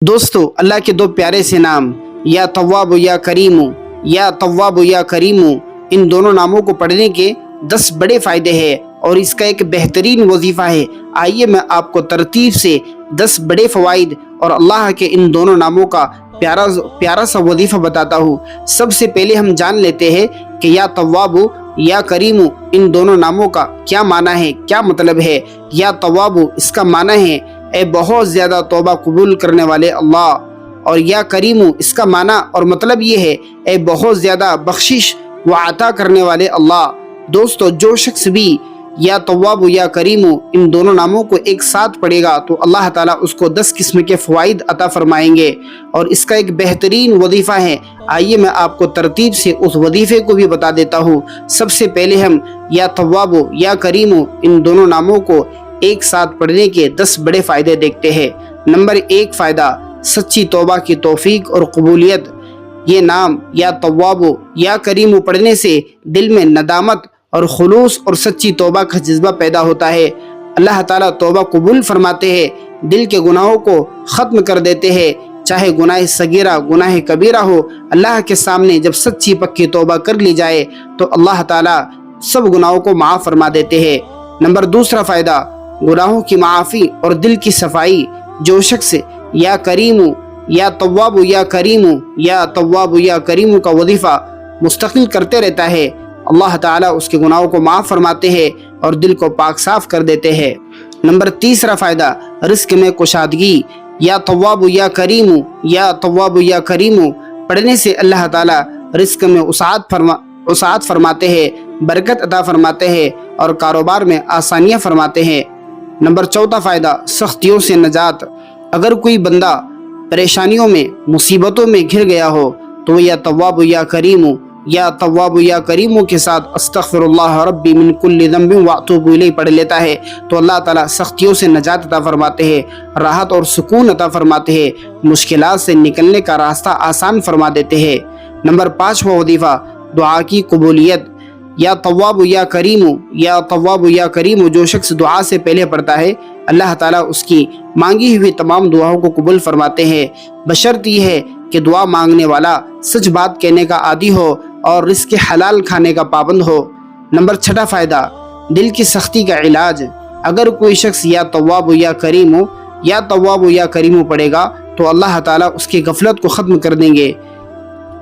دوستو، اللہ کے دو پیارے سے نام یا تواب یا کریم یا تواب یا کریم، ان دونوں ناموں کو پڑھنے کے 10 بڑے فائدے ہیں اور اس کا ایک بہترین وظیفہ ہے۔ آئیے میں آپ کو ترتیب سے 10 بڑے فوائد اور اللہ کے ان دونوں ناموں کا پیارا سا وظیفہ بتاتا ہوں۔ سب سے پہلے ہم جان لیتے ہیں کہ یا تواب یا کریم ان دونوں ناموں کا کیا معنی ہے، کیا مطلب ہے۔ یا تواب اس کا معنی ہے اے بہت زیادہ توبہ قبول کرنے والے اللہ، اور یا کریم اس کا معنی اور مطلب یہ ہے اے بہت زیادہ بخشش و عطا کرنے والے اللہ۔ دوستو، جو شخص بھی یا تواب یا کریم ان دونوں ناموں کو ایک ساتھ پڑھے گا تو اللہ تعالیٰ اس کو 10 قسم کے فوائد عطا فرمائیں گے اور اس کا ایک بہترین وظیفہ ہے۔ آئیے میں آپ کو ترتیب سے اس وظیفے کو بھی بتا دیتا ہوں۔ سب سے پہلے ہم یا تواب یا کریم ان دونوں ناموں کو ایک ساتھ پڑھنے کے 10 بڑے فائدے دیکھتے ہیں۔ نمبر 1 فائدہ، سچی توبہ کی توفیق اور قبولیت۔ یہ نام یا تواب یا کریم پڑھنے سے دل میں ندامت اور خلوص اور سچی توبہ کا جذبہ پیدا ہوتا ہے۔ اللہ تعالیٰ توبہ قبول فرماتے ہیں، دل کے گناہوں کو ختم کر دیتے ہیں، چاہے گناہ صغیرہ گناہ کبیرہ ہو۔ اللہ کے سامنے جب سچی پکی توبہ کر لی جائے تو اللہ تعالیٰ سب گناہوں کو معاف فرما دیتے ہیں۔ نمبر 2 فائدہ، گناہوں کی معافی اور دل کی صفائی۔ جو شخص یا کریم یا تواب یا کریم یا تواب یا کریم کا وظیفہ مستقل کرتے رہتا ہے، اللہ تعالیٰ اس کے گناہوں کو معاف فرماتے ہیں اور دل کو پاک صاف کر دیتے ہیں۔ نمبر 3 فائدہ، رزق میں کشادگی۔ یا تواب یا کریم یا تواب یا کریم پڑھنے سے اللہ تعالیٰ رزق میں وسعت فرماتے ہیں، برکت عطا فرماتے ہیں اور کاروبار میں آسانیاں فرماتے ہیں۔ نمبر 4 فائدہ، سختیوں سے نجات۔ اگر کوئی بندہ پریشانیوں میں مصیبتوں میں گھر گیا ہو تو وہ یا تواب یا کریم یا تواب یا کریم کے ساتھ استغفر اللہ ربی من کل ذنب واتوب الیہ پڑھ لیتا ہے تو اللہ تعالیٰ سختیوں سے نجات عطا فرماتے ہیں، راحت اور سکون عطا فرماتے ہیں، مشکلات سے نکلنے کا راستہ آسان فرما دیتے ہیں۔ نمبر 5 وظیفہ، دعا کی قبولیت۔ یا تواب یا کریم یا تواب یا کریم جو شخص دعا سے پہلے پڑھتا ہے، اللہ تعالیٰ اس کی مانگی ہوئی تمام دعاؤں کو قبول فرماتے ہیں، بشرط یہ ہے کہ دعا مانگنے والا سچ بات کہنے کا عادی ہو اور رزق حلال کھانے کا پابند ہو۔ نمبر 6 فائدہ، دل کی سختی کا علاج۔ اگر کوئی شخص یا تواب یا کریم یا تواب یا کریم پڑھے گا تو اللہ تعالیٰ اس کی غفلت کو ختم کر دیں گے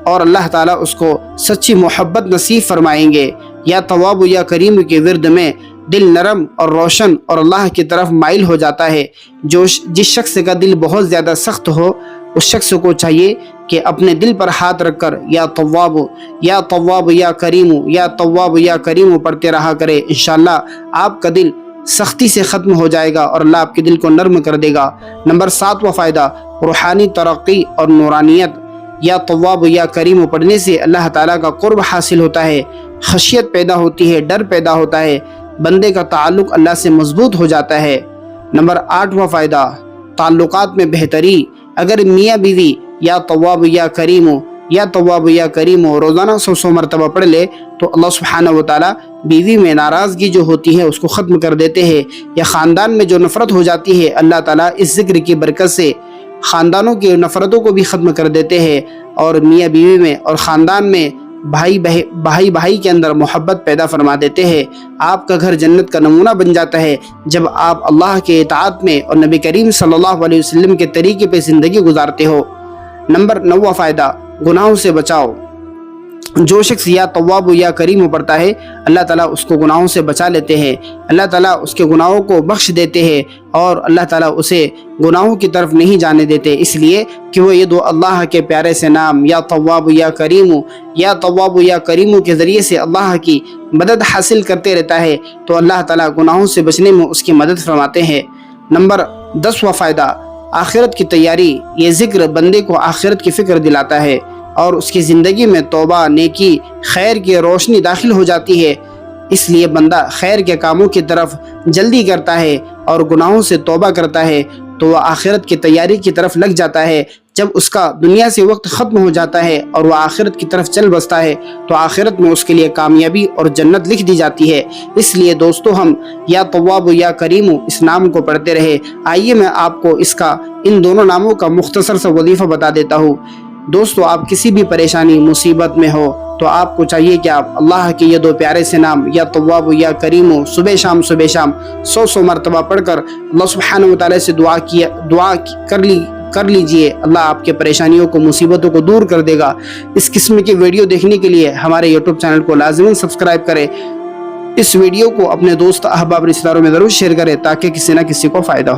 اور اللہ تعالیٰ اس کو سچی محبت نصیب فرمائیں گے۔ یا تواب یا کریم کے ورد میں دل نرم اور روشن اور اللہ کی طرف مائل ہو جاتا ہے۔ جس شخص کا دل بہت زیادہ سخت ہو اس شخص کو چاہیے کہ اپنے دل پر ہاتھ رکھ کر یا تواب یا تواب یا کریم یا تواب یا کریم پڑھتے رہا کرے۔ انشاءاللہ آپ کا دل سختی سے ختم ہو جائے گا اور اللہ آپ کے دل کو نرم کر دے گا۔ نمبر 7 فائدہ، روحانی ترقی اور نورانیت۔ یا تواب یا کریم پڑھنے سے اللہ تعالیٰ کا قرب حاصل ہوتا ہے، خشیت پیدا ہوتی ہے، ڈر پیدا ہوتا ہے، بندے کا تعلق اللہ سے مضبوط ہو جاتا ہے۔ نمبر 8 فائدہ، تعلقات میں بہتری۔ اگر میاں بیوی یا تواب یا کریم یا تواب یا کریم روزانہ 100 مرتبہ پڑھ لے تو اللہ سبحانہ و تعالیٰ بیوی میں ناراضگی جو ہوتی ہے اس کو ختم کر دیتے ہیں، یا خاندان میں جو نفرت ہو جاتی ہے اللہ تعالیٰ اس ذکر کی برکت سے خاندانوں کی نفرتوں کو بھی ختم کر دیتے ہیں اور میاں بیوی میں اور خاندان میں بھائی کے اندر محبت پیدا فرما دیتے ہیں۔ آپ کا گھر جنت کا نمونہ بن جاتا ہے جب آپ اللہ کے اطاعت میں اور نبی کریم صلی اللہ علیہ وسلم کے طریقے پہ زندگی گزارتے ہو۔ نمبر 9 فائدہ، گناہوں سے بچاؤ۔ جو شخص یا تواب یا کریم پڑھتا ہے اللہ تعالیٰ اس کو گناہوں سے بچا لیتے ہیں، اللہ تعالیٰ اس کے گناہوں کو بخش دیتے ہیں اور اللہ تعالیٰ اسے گناہوں کی طرف نہیں جانے دیتے، اس لیے کہ وہ یہ دو اللہ کے پیارے سے نام یا تواب یا کریم یا تواب یا کریم کے ذریعے سے اللہ کی مدد حاصل کرتے رہتا ہے تو اللہ تعالیٰ گناہوں سے بچنے میں اس کی مدد فرماتے ہیں۔ نمبر 10 فائدہ، آخرت کی تیاری۔ یہ ذکر بندے کو آخرت کی فکر دلاتا ہے اور اس کی زندگی میں توبہ، نیکی، خیر کی روشنی داخل ہو جاتی ہے، اس لیے بندہ خیر کے کاموں کی طرف جلدی کرتا ہے اور گناہوں سے توبہ کرتا ہے تو وہ آخرت کی تیاری کی طرف لگ جاتا ہے۔ جب اس کا دنیا سے وقت ختم ہو جاتا ہے اور وہ آخرت کی طرف چل بستا ہے تو آخرت میں اس کے لیے کامیابی اور جنت لکھ دی جاتی ہے۔ اس لیے دوستو ہم یا تواب یا کریم اس نام کو پڑھتے رہے۔ آئیے میں آپ کو ان دونوں ناموں کا مختصر سا وظیفہ بتا دیتا ہوں۔ دوستو آپ کسی بھی پریشانی مصیبت میں ہو تو آپ کو چاہیے کہ آپ اللہ کے یہ دو پیارے سے نام یا تواب یا کریم صبح شام 100 مرتبہ پڑھ کر اللہ سبحانہ و تعالی سے دعا کر لیجئے۔ اللہ آپ کے پریشانیوں کو مصیبتوں کو دور کر دے گا۔ اس قسم کی ویڈیو دیکھنے کے لیے ہمارے یوٹیوب چینل کو لازماً سبسکرائب کریں۔ اس ویڈیو کو اپنے دوست احباب رشتہ داروں میں ضرور شیئر کریں تاکہ کسی نہ کسی کو فائدہ ہو۔